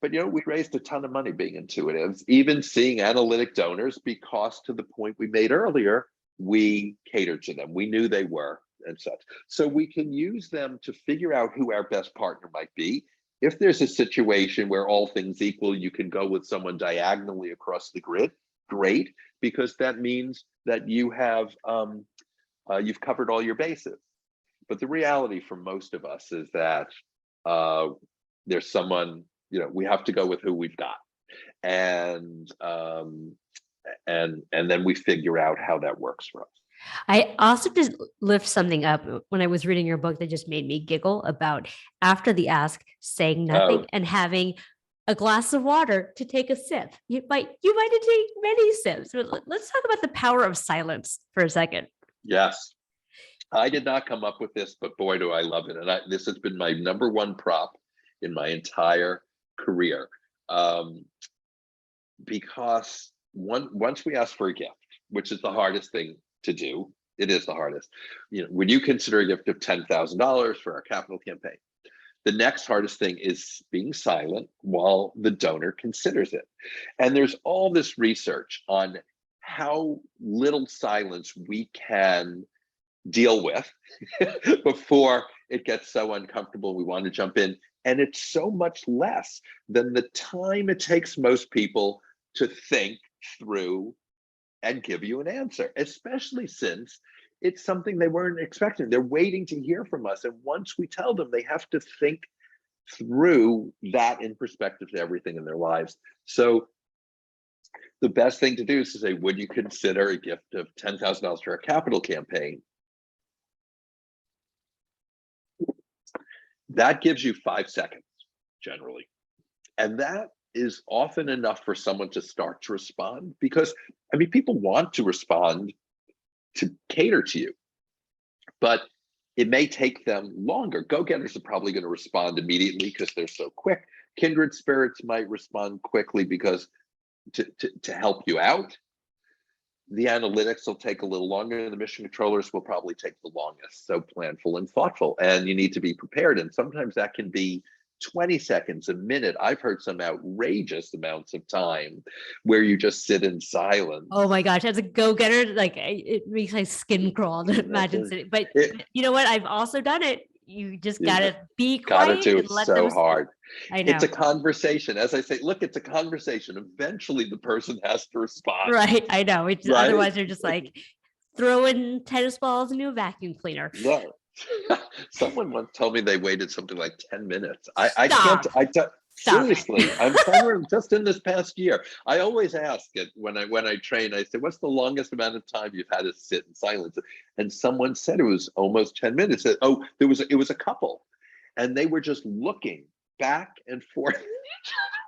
But we raised a ton of money being intuitives, even seeing analytic donors, because to the point we made earlier, we catered to them. We knew they were and such. So we can use them to figure out who our best partner might be. If there's a situation where all things equal, you can go with someone diagonally across the grid, great, because that means that you have you've covered all your bases. But the reality for most of us is that there's someone, we have to go with who we've got, and then we figure out how that works for us. I also just lift something up when I was reading your book that just made me giggle about after the ask, saying nothing and having a glass of water to take a sip. You might take many sips, but let's talk about the power of silence for a second. Yes. I did not come up with this, but boy, do I love it. And this has been my number one prop in my entire career. Because once we ask for a gift, which is the hardest thing to do, it is the hardest. When you consider a gift of $10,000 for our capital campaign, the next hardest thing is being silent while the donor considers it. And there's all this research on how little silence we can deal with before it gets so uncomfortable we want to jump in. And it's so much less than the time it takes most people to think through and give you an answer, especially since it's something they weren't expecting. They're waiting to hear from us. And once we tell them, they have to think through that in perspective to everything in their lives. So the best thing to do is to say, would you consider a gift of $10,000 for a capital campaign? That gives you 5 seconds generally. And that is often enough for someone to start to respond, because people want to respond to cater to you, but it may take them longer. Go-getters are probably going to respond immediately because they're so quick. Kindred spirits might respond quickly because to help you out. The analytics will take a little longer. The mission controllers will probably take the longest. So planful and thoughtful, and you need to be prepared. And sometimes that can be 20 seconds, a minute. I've heard some outrageous amounts of time where you just sit in silence. Oh my gosh, as a go-getter, it makes my skin crawl to imagine sitting. But you know what? I've also done it. You just gotta be quiet and let them so hard. I know. It's a conversation. As I say, look, it's a conversation. Eventually the person has to respond. Right, I know. Right? Otherwise they're just like throwing tennis balls into a vacuum cleaner. Yeah. Someone once told me they waited something like 10 minutes. I can't. Seriously, I'm telling just in this past year. I always ask it when I train. I say, "What's the longest amount of time you've had to sit in silence?" And someone said it was almost 10 minutes. Oh, it was a couple, and they were just looking back and forth.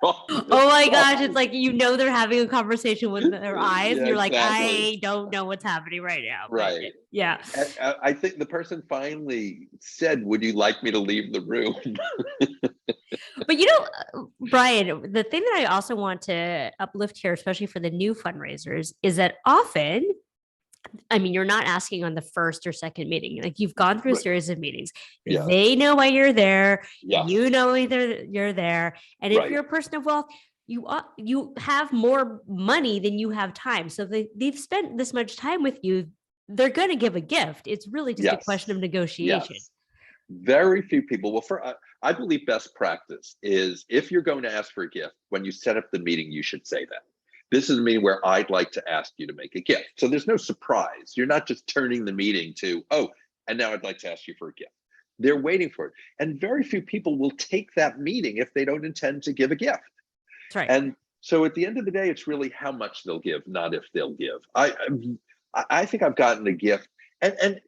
Oh my gosh, it's like they're having a conversation with their eyes. And you're like, I don't know what's happening right now. Right. Yeah. And I think the person finally said, "Would you like me to leave the room?" But Brian, the thing that I also want to uplift here, especially for the new fundraisers, is that often, you're not asking on the first or second meeting. Like, you've gone through a series of meetings. Yeah. They know why you're there. Yes. You know whether you're there. And if you're a person of wealth, you have more money than you have time. So they've spent this much time with you. They're going to give a gift. It's really just a question Yes. of negotiation. Yes. Very few people. Well, I believe best practice is if you're going to ask for a gift, when you set up the meeting, you should say that. This is a meeting where I'd like to ask you to make a gift. So there's no surprise. You're not just turning the meeting to, oh, and now I'd like to ask you for a gift. They're waiting for it. And very few people will take that meeting if they don't intend to give a gift. That's right. And so at the end of the day, it's really how much they'll give, not if they'll give. I think I've gotten a gift, and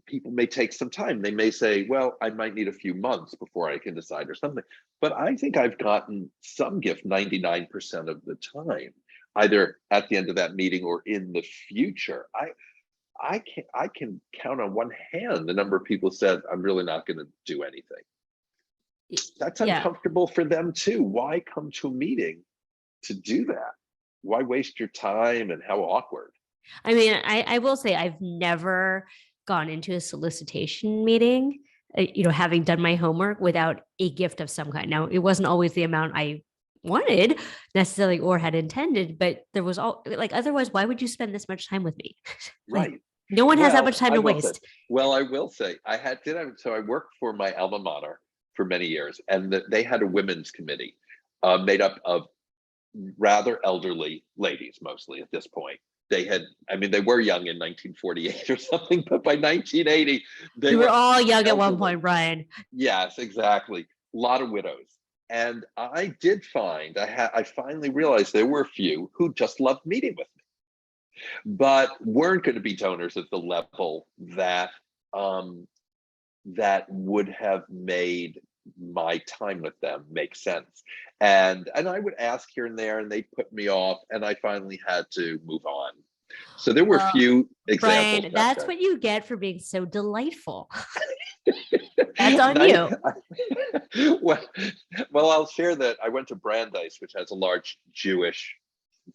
people may take some time. They may say, well, I might need a few months before I can decide or something. But I think I've gotten some gift 99% of the time, either at the end of that meeting or in the future. I can count on one hand the number of people said, I'm really not going to do anything. That's Yeah. uncomfortable for them too. Why come to a meeting to do that? Why waste your time, and how awkward? I mean, I will say I've never gone into a solicitation meeting, having done my homework without a gift of some kind. Now, it wasn't always the amount I wanted necessarily or had intended, but there was all like, otherwise, why would you spend this much time with me? Like, Right. no one has that much Well, time I to will say, waste. so I worked for my alma mater for many years, and they had a women's committee made up of rather elderly ladies, mostly at this point. They were young in 1948 or something, but by 1980, they We were were all young at one elderly. point, Brian. Yes, exactly. A lot of widows. And I did find, I finally realized there were a few who just loved meeting with me, but weren't going to be donors at the level um, that would have made my time with them make sense. And I would ask here and there, and they put me off, and I finally had to move on. So there were a Well, few examples Brian, back that's then. what you get for being so delightful. That's on Nice. you. well, I'll share that I went to Brandeis, which has a large Jewish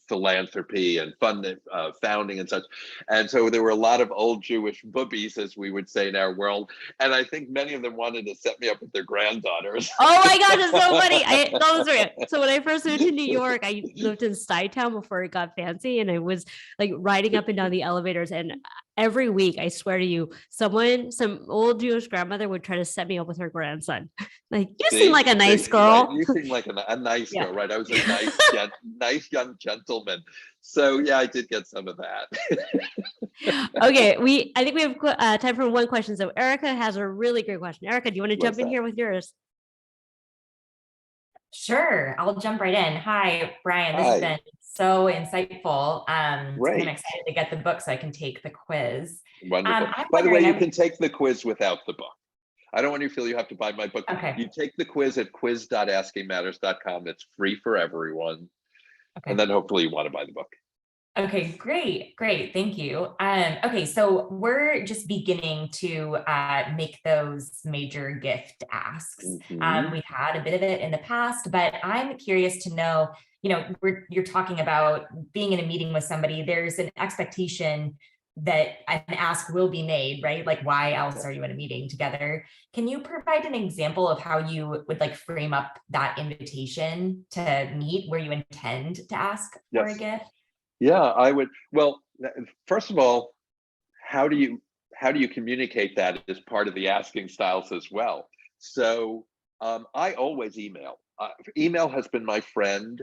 philanthropy and founding and such. And so there were a lot of old Jewish boobies, as we would say in our world. And I think many of them wanted to set me up with their granddaughters. Oh my gosh, it's so funny. So when I first moved to New York, I lived in Stuytown before it got fancy, and I was like riding up and down the elevators. And every week, I swear to you, some old Jewish grandmother would try to set me up with her grandson. Like, you seem like a nice Right. girl. You seem like a nice Yeah. girl, right? I was a nice young gentleman. So yeah, I did get some of that. Okay, I think we have time for one question. So Erica has a really great question. Erica, do you want to jump What's in that? here with yours? Sure, I'll jump right in. Hi, Brian. This has Hi. been so insightful. And I'm Great. excited to get the book so I can take the quiz. Wonderful. I'm By the way, wondering, you can take the quiz without the book. I don't want you to feel you have to buy my book. Okay. You take the quiz at quiz.askingmatters.com. It's free for everyone. Okay. And then hopefully you want to buy the book. Okay, great. Thank you. Okay, so we're just beginning to make those major gift asks. Mhm. We've had a bit of it in the past, but I'm curious to know, you're talking about being in a meeting with somebody, there's an expectation that an ask will be made, right? Like, why else are you in a meeting together? Can you provide an example of how you would like frame up that invitation to meet where you intend to ask for a Yes. gift? Yeah, I would. Well, first of all, how do you communicate that as part of the asking styles as well? So I always email. Email has been my friend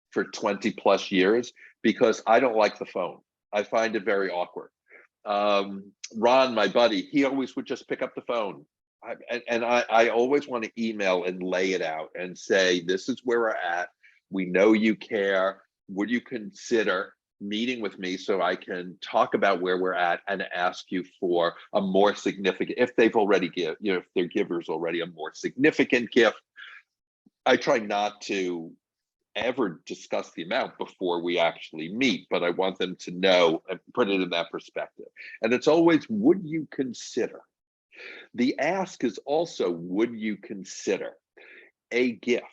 for 20 plus years because I don't like the phone. I find it very awkward. Ron, my buddy, he always would just pick up the phone. I always want to email and lay it out and say, this is where we're at. We know you care. Would you consider meeting with me so I can talk about where we're at and ask you for a more significant, if they've already if their giver's already a more significant gift. I try not to ever discuss the amount before we actually meet, but I want them to know and put it in that perspective. And it's always, would you consider? The ask is also, would you consider a gift?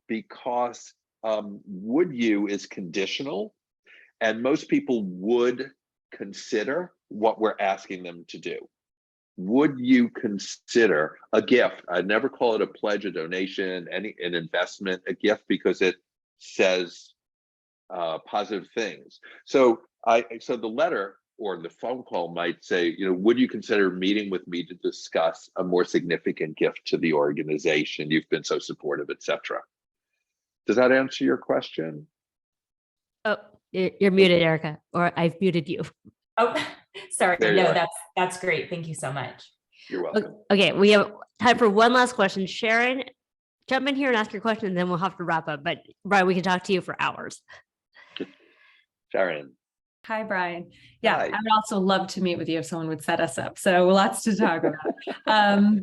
Because would you is conditional, and most people would consider what we're asking them to do. Would you consider a gift? I'd never call it a pledge, a donation, an investment, a gift, because says positive things. So the letter or the phone call might say, would you consider meeting with me to discuss a more significant gift to the organization? You've been so supportive, etc. Does that answer your question? Oh, you're muted, Erica, or I've muted you. Oh, sorry. There you No, are. that's great. Thank you so much. You're welcome. Okay, we have time for one last question. Sharon, jump in here and ask your question, and then we'll have to wrap up. But Brian, we can talk to you for hours. Sharon. Hi, Brian. Yeah, Hi. I would also love to meet with you if someone would set us up. So lots to talk about.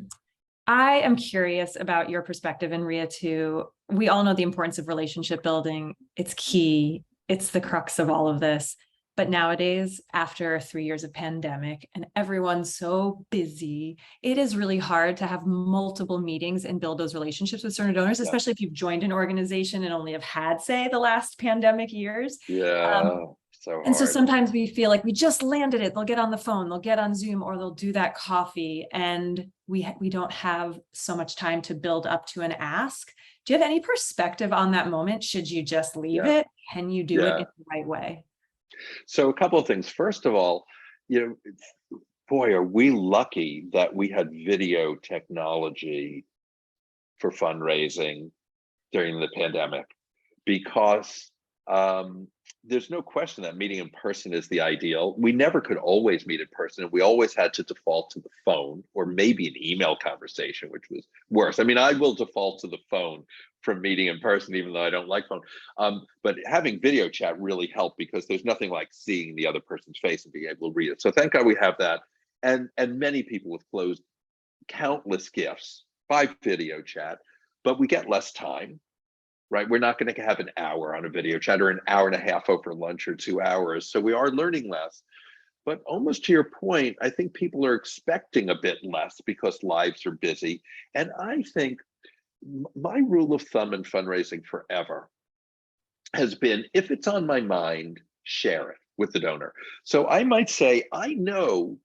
I am curious about your perspective, and Ria too. We all know the importance of relationship building. It's key. It's the crux of all of this. But nowadays, after 3 years of pandemic and everyone's so busy, it is really hard to have multiple meetings and build those relationships with certain donors, especially if you've joined an organization and only have had, say, the last pandemic years. Yeah. So hard. And so sometimes we feel like we just landed it. They'll get on the phone, they'll get on Zoom, or they'll do that coffee. And we don't have so much time to build up to an ask. Do you have any perspective on that moment? Should you just leave it? Can you do it in the right way? So a couple of things. First of all, boy, are we lucky that we had video technology for fundraising during the pandemic, because there's no question that meeting in person is the ideal. We never could always meet in person, and we always had to default to the phone or maybe an email conversation, which was worse. I mean, I will default to the phone from meeting in person, even though I don't like phone. But having video chat really helped, because there's nothing like seeing the other person's face and being able to read it. So thank God we have that. And many people have closed countless gifts by video chat, but we get less time. Right? We're not going to have an hour on a video chat or an hour and a half over lunch or 2 hours. So we are learning less. But almost to your point, I think people are expecting a bit less because lives are busy. And I think my rule of thumb in fundraising forever has been, if it's on my mind, share it with the donor. So I might say, I know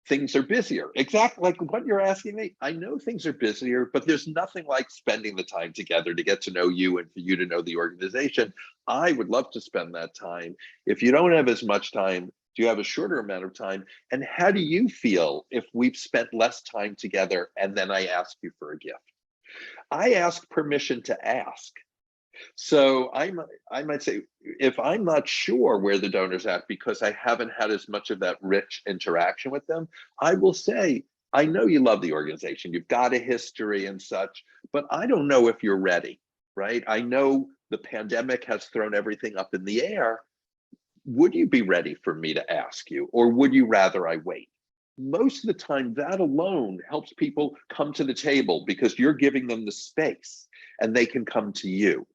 things are busier. Exactly like what you're asking me. I know things are busier, but there's nothing like spending the time together to get to know you and for you to know the organization. I would love to spend that time. If you don't have as much time, do you have a shorter amount of time? And how do you feel if we've spent less time together and then I ask you for a gift? I ask permission to ask. So I might say, if I'm not sure where the donor's at because I haven't had as much of that rich interaction with them, I will say, I know you love the organization, you've got a history and such, but I don't know if you're ready, right? I know the pandemic has thrown everything up in the air. Would you be ready for me to ask you, or would you rather I wait? Most of the time, that alone helps people come to the table, because you're giving them the space and they can come to you.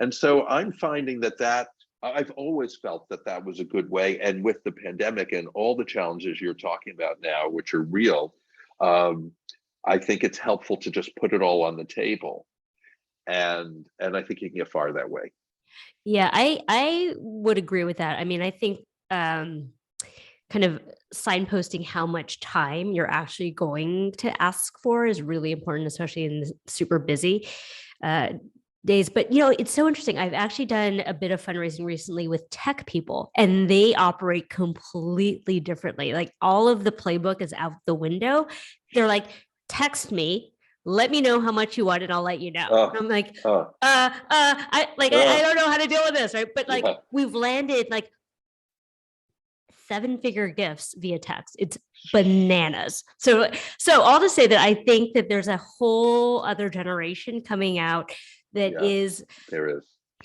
And so I'm finding that I've always felt that was a good way. And with the pandemic and all the challenges you're talking about now, which are real, I think it's helpful to just put it all on the table. And I think you can get far that way. Yeah, I would agree with that. I mean, I think kind of signposting how much time you're actually going to ask for is really important, especially in the super busy days. But it's so interesting. I've actually done a bit of fundraising recently with tech people, and they operate completely differently. Like, all of the playbook is out the window. They're like, text me, let me know how much you want, and I'll let you know. I'm like, I don't know how to deal with this, right? But we've landed like 7-figure gifts via text. It's bananas. So all to say that I think that there's a whole other generation coming out that is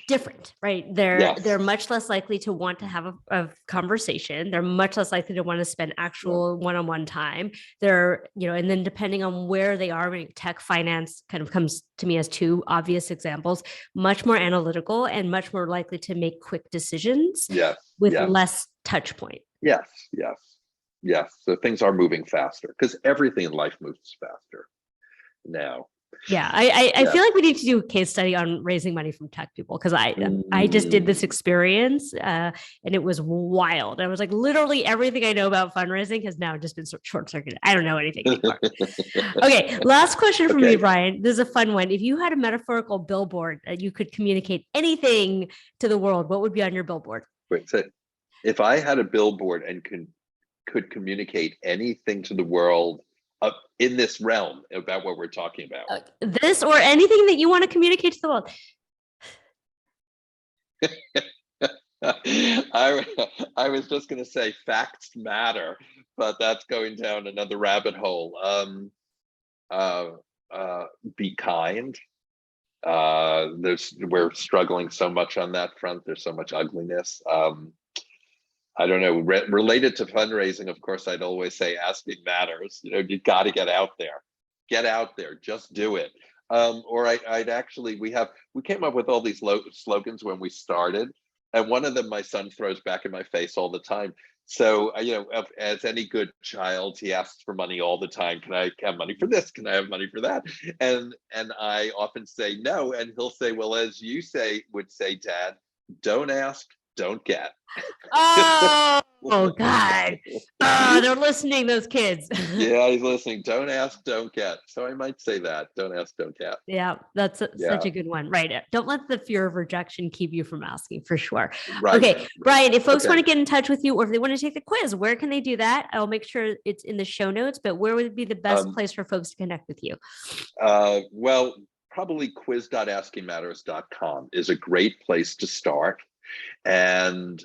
different, right? They're much less likely to want to have a conversation. They're much less likely to want to spend actual one-on-one time. They're, and then depending on where they are, tech, finance kind of comes to me as 2 obvious examples, much more analytical and much more likely to make quick decisions with less touch point. Yes. So things are moving faster, because everything in life moves faster now. Yeah, I Yeah. feel like we need to do a case study on raising money from tech people because I just did this experience and it was wild. I was like, literally everything I know about fundraising has now just been short circuited. I don't know anything anymore. Okay, last question for me, Brian. This is a fun one. If you had a metaphorical billboard that you could communicate anything to the world, what would be on your billboard? Wait, so if I had a billboard and could communicate anything to the world in this realm about what we're talking about, This or anything that you want to communicate to the world. I was just going to say facts matter, but that's going down another rabbit hole. Be kind. We're struggling so much on that front. There's so much ugliness. I don't know. Related to fundraising, of course, I'd always say asking matters. You know, you got to get out there. Get out there. Just do it. Or I'd actually, we came up with all these slogans when we started, and one of them my son throws back in my face all the time. So, you know, as any good child, he asks for money all the time. Can I have money for this? Can I have money for that? And I often say no, and he'll say, well, as you would say, Dad, don't ask, don't get. Oh God. Oh, they're listening, those kids. Yeah, he's listening. Don't ask, don't get. So I might say that. Don't ask, don't get. Yeah, that's such a good one. Right. Don't let the fear of rejection keep you from asking, for sure. Right. Okay, Brian, if folks want to get in touch with you or if they want to take the quiz, where can they do that? I'll make sure it's in the show notes, but where would be the best place for folks to connect with you? Well, probably quiz.askingmatters.com is a great place to start. And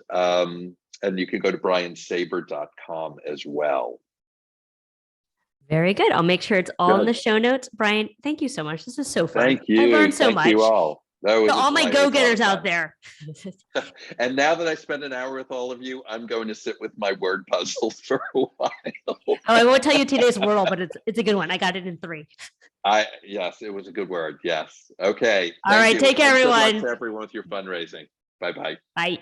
you can go to briansaber.com as well. Very good. I'll make sure it's all in the show notes. Brian, thank you so much. This is so fun. Thank you. I learned so much. Thank you all. To all my go-getters out there. And now that I spent an hour with all of you, I'm going to sit with my word puzzles for a while. Oh, I won't tell you today's wordle, but it's a good one. I got it in 3. Yes, it was a good word. Yes. Okay. All right. Take care, everyone. Good luck to everyone with your fundraising. Bye-bye. Bye.